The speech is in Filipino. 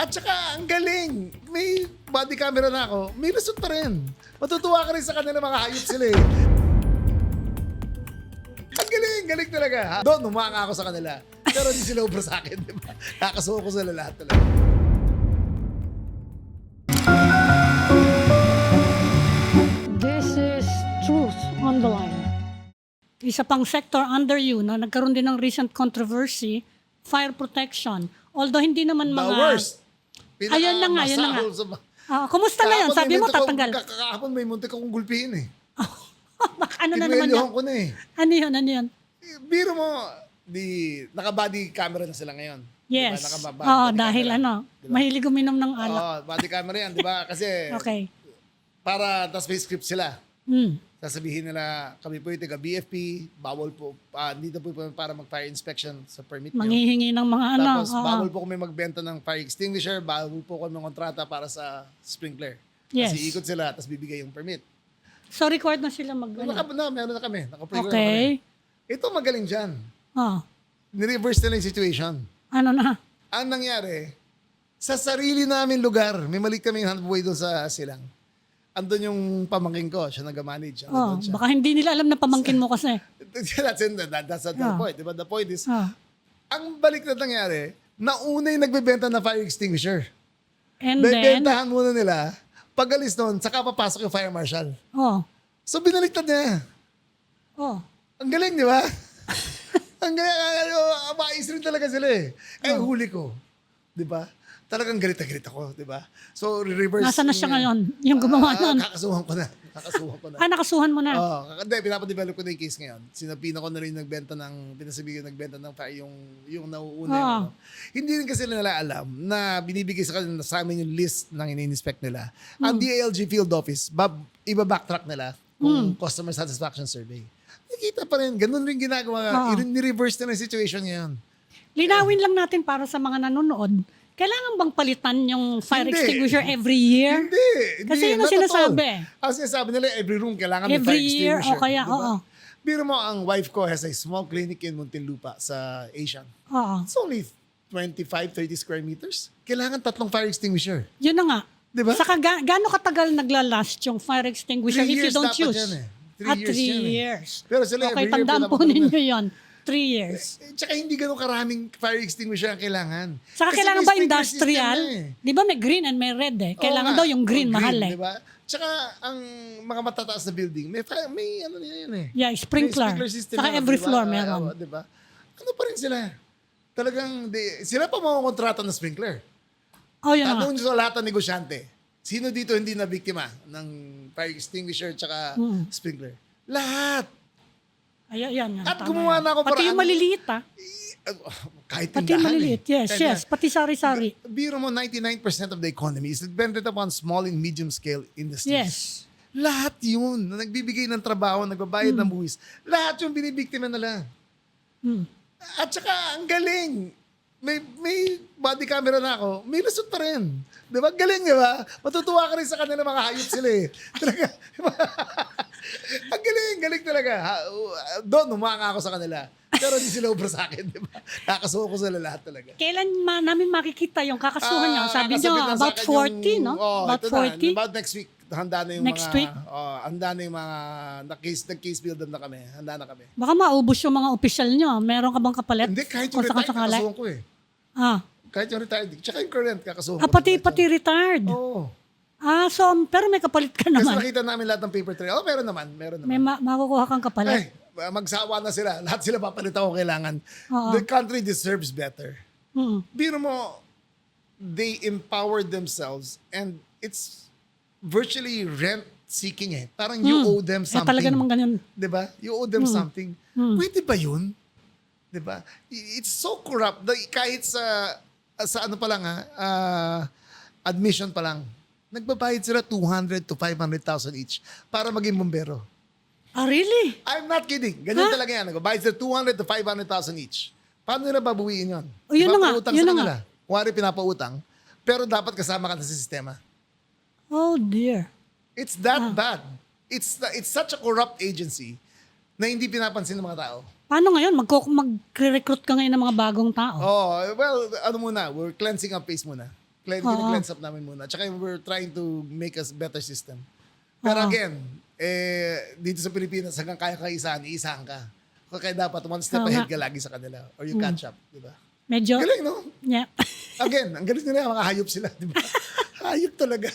At saka, ang galing. May body camera na ako. May result pa rin. Matutuwa ka rin sa kanila, mga hayop sila eh. Ang galing, galing talaga. Doon, humanga ako sa kanila. Pero hindi sila ubra sa akin, di ba? Nakasuko ko sila lahat talaga. This is truth on the line. Isa pang sector under you na nagkaroon din ng recent controversy, fire protection. Although hindi naman The mga... worst. Ayun na nga, ayun na nga. Pinaka-masahol Kumusta na yun? Sabi mo tatanggal. Kakahapon may muntik akong gulpihin eh. Ano na naman yan? ko na eh. Ano yun? Ano yun? Biro mo, naka-body camera na sila ngayon. Yes. Diba? Dahil camera. diba? Mahilig uminom ng alak. Body camera yan, di ba? Kasi Okay. para, tas may script sila. Mm. Sasabihin nila, kami po yung taga BFP, bawal po, dito po para mag-fire inspection sa permit nyo. Manghihingi ng mga ano. Tapos, bawal po kami magbenta ng fire extinguisher, bawal po kami kontrata para sa sprinkler. Yes. Kasi ikot sila, tapos bibigay yung permit. So record na sila mag... Meron na kami. Naka-program na kami. Okay. Ito magaling dyan. Ni-reverse nila yung situation. Ano na? Ang nangyari, sa sarili namin lugar, may mali kaming handboy doon sa silang. Andun yung pamangkin ko, siya nag-manage. Siya. Baka hindi nila alam na pamangkin mo kasi. That's the point. Diba? The point is, ang balik na nangyari, nauna yung nagbebenta na fire extinguisher. And then, Bebentahan muna nila, pag-alis nun, saka papasok yung fire marshal. So binaliktad niya. Ang galing, di ba? Ang galing, mais rin talaga sila eh. Huli ko. Di ba? Talagang galit na galit ako, di ba? So, reverse. nasa na siya ngayon? Yung gumawa nun? Kakasuhan ko na. Nakasuhan mo na? Hindi, pinapadevelop ko na yung case ngayon. Sinapina ko na rin pinasabi ko nagbenta ng fire, yung nauuna. Yung, hindi rin kasi nila alam na binibigay sa kanila sa amin yung list ng ini-inspect nila. Ang DILG field office, iba-backtrack nila kung customer satisfaction survey. Nakita pa rin, ganun rin ginagawa. Ni-reverse na yung situation ngayon. Linawin lang natin para sa mga nanonood. Kailangan bang palitan yung fire extinguisher every year? Hindi. Kasi yun ang sinasabi. Ang sinasabi nila, every room kailangan may Every fire year, extinguisher. o kaya, diba? oo. Biro mo, ang wife ko has a small clinic in Muntinlupa sa Asian. It's only 25-30 square meters. Kailangan 3 fire extinguisher. Yun na nga. Diba? Saka gaano katagal naglalast yung fire extinguisher 3 if you years don't dapat use? yan eh. 3 yan eh. years. Pero sila Okay, every year tandaan po pinapatuloy ninyo yun. 3 years. Tsaka hindi ganun karaming fire extinguisher ang kailangan. Saka Kasi kailangan may ba sprinkler industrial? system na eh. Di ba may green and may red eh? Kailangan Oo daw nga. yung green, mahal eh. Diba? Tsaka ang mga matataas na building, may ano nila yan eh. Yeah, sprinkler. May system Saka yan, every diba? floor meron. Diba? Ano pa rin sila? Talagang, sila pa mga kontrata ng sprinkler. Oh, yun nga. Tanong nyo sa lahat ng negosyante, sino dito hindi na biktima ng fire extinguisher tsaka sprinkler? Lahat. Ayan. At tama gumawa yan. na ako Pati yung maliliit ah. Kahit Pati yung tindahan maliliit. eh. Yes. Pati sari-sari. Biro mo, 99% of the economy is dependent upon small and medium scale industries. Yes. Lahat yun. Na nagbibigay ng trabaho, nagbabayad ng buwis. Lahat yung binibiktima nila. At saka, ang galing. May body camera na ako. May result pa rin. Di ba? Galing, di ba? Matutuwa ka rin sa kanila, mga hayop sila eh. Talaga. Ang galing talaga. Doon, humanga ako sa kanila. Pero hindi sila ubra sa akin, di ba? Nakasuko ko sila lahat talaga. Kailan namin makikita yung kakasuhan niya? Sabi niyo, Kakasabit na sa about akin 40, no? About 40? About next week. Handa na yung Next mga... week? Handa na yung mga... Nag-case build up na kami. Handa na kami. Baka maubos yung mga opisyal niyo. Meron ka bang kapalit? Hindi, kahit yung Kung retired, sakasakali? kakasuhan ko eh. Kahit yung retired. Tsaka yung current, kakasuhan ko. Pati retired. Oo. So, pero may kapalit ka Kasi naman. nakita namin lahat ng paper trail. Meron naman. May makukuha kang kapalit. Ay, magsawa na sila. Lahat sila papalit ako kailangan. The country deserves better. Biro mo, they empowered themselves and it's virtually rent-seeking eh. Parang you owe them something. Talaga naman ganyan. Diba? You owe them something. Pwede ba yun? Diba? It's so corrupt. Kahit sa ano pa lang admission pa lang, nagbabayad sila 200 to 500,000 each para maging bombero. Really? I'm not kidding. Ganyan talaga yan. Nagbabayad sila 200 to 500,000 each. Paano nila babuwiin yun? Yun na nga. Papautang Yun sa na kanila. Kuwari pinapautang, pero dapat kasama ka na sa sistema. Oh dear. It's that bad. It's such a corrupt agency na hindi pinapansin ng mga tao. Paano ngayon? Mag-recruit ka ngayon ng mga bagong tao? Oh, well, ano muna, we're cleansing our face muna. Cleanse up namin muna. Tsaka we're trying to make a better system. Pero again, dito sa Pilipinas, hanggang kaya ka iisahan ka. Kaya dapat one step ahead ka lagi sa kanila. Or you catch up, di ba? Medyo, Galing, no? yeah. Again, ang galing nila, mga hayop sila, di ba? Hayop talaga.